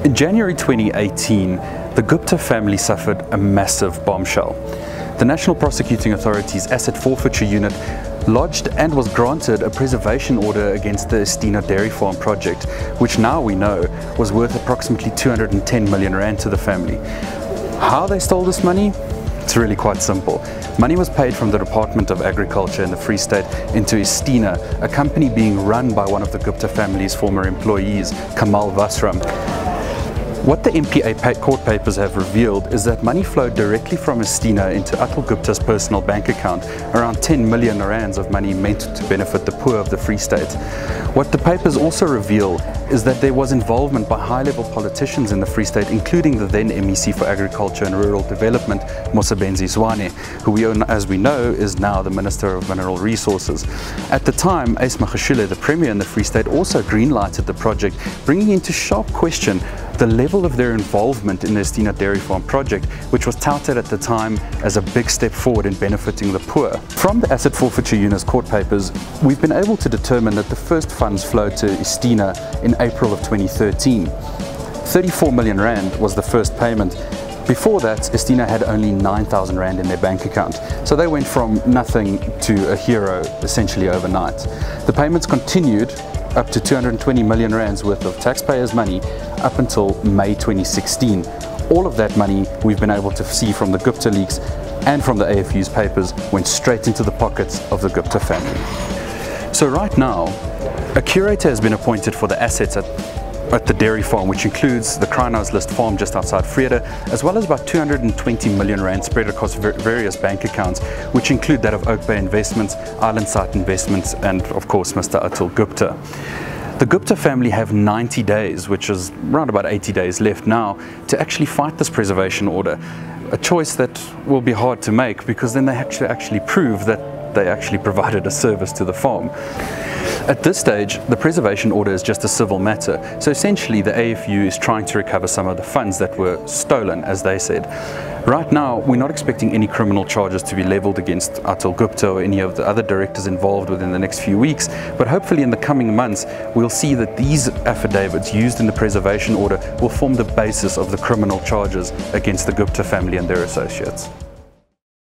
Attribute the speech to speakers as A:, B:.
A: In January 2018, the Gupta family suffered a massive bombshell. The National Prosecuting Authority's Asset Forfeiture Unit lodged and was granted a preservation order against the Estina dairy farm project, which now we know was worth approximately 210 million rand to the family. How they stole this money? It's really quite simple. Money was paid from the Department of Agriculture in the Free State into Estina, a company being run by one of the Gupta family's former employees, Kamal Vasram. What the MPA court papers have revealed is that money flowed directly from Estina into Atul Gupta's personal bank account, around 10 million rands of money meant to benefit the poor of the Free State. What the papers also reveal is that there was involvement by high-level politicians in the Free State, including the then MEC for Agriculture and Rural Development, Mosebenzi Zwane, who as we know is now the Minister of Mineral Resources. At the time, Ace Magashule, the Premier in the Free State, also green-lighted the project, bringing into sharp question the level of their involvement in the Estina dairy farm project, which was touted at the time as a big step forward in benefiting the poor. From the Asset Forfeiture Unit's court papers, we've been able to determine that the first funds flowed to Estina in April of 2013. 34 million rand was the first payment. Before that, Estina had only 9,000 rand in their bank account, so they went from nothing to a hero essentially overnight. The payments continued up to 220 million rands worth of taxpayers' money up until May 2016. All of that money we've been able to see from the Gupta leaks and from the AFU's papers went straight into the pockets of the Gupta family. So right now, a curator has been appointed for the assets at the dairy farm, which includes the Krynhuis List farm just outside Vrede, as well as about 220 million rand spread across various bank accounts, which include that of Oak Bay Investments, Island Site Investments, and of course Mr. Atul Gupta. The Gupta family have 90 days, which is around about 80 days left now, to actually fight this preservation order. A choice that will be hard to make, because then they actually prove that they actually provided a service to the farm. At this stage, the preservation order is just a civil matter, so essentially the AFU is trying to recover some of the funds that were stolen, as they said. Right now, we're not expecting any criminal charges to be leveled against Atul Gupta or any of the other directors involved within the next few weeks, but hopefully in the coming months, we'll see that these affidavits used in the preservation order will form the basis of the criminal charges against the Gupta family and their associates.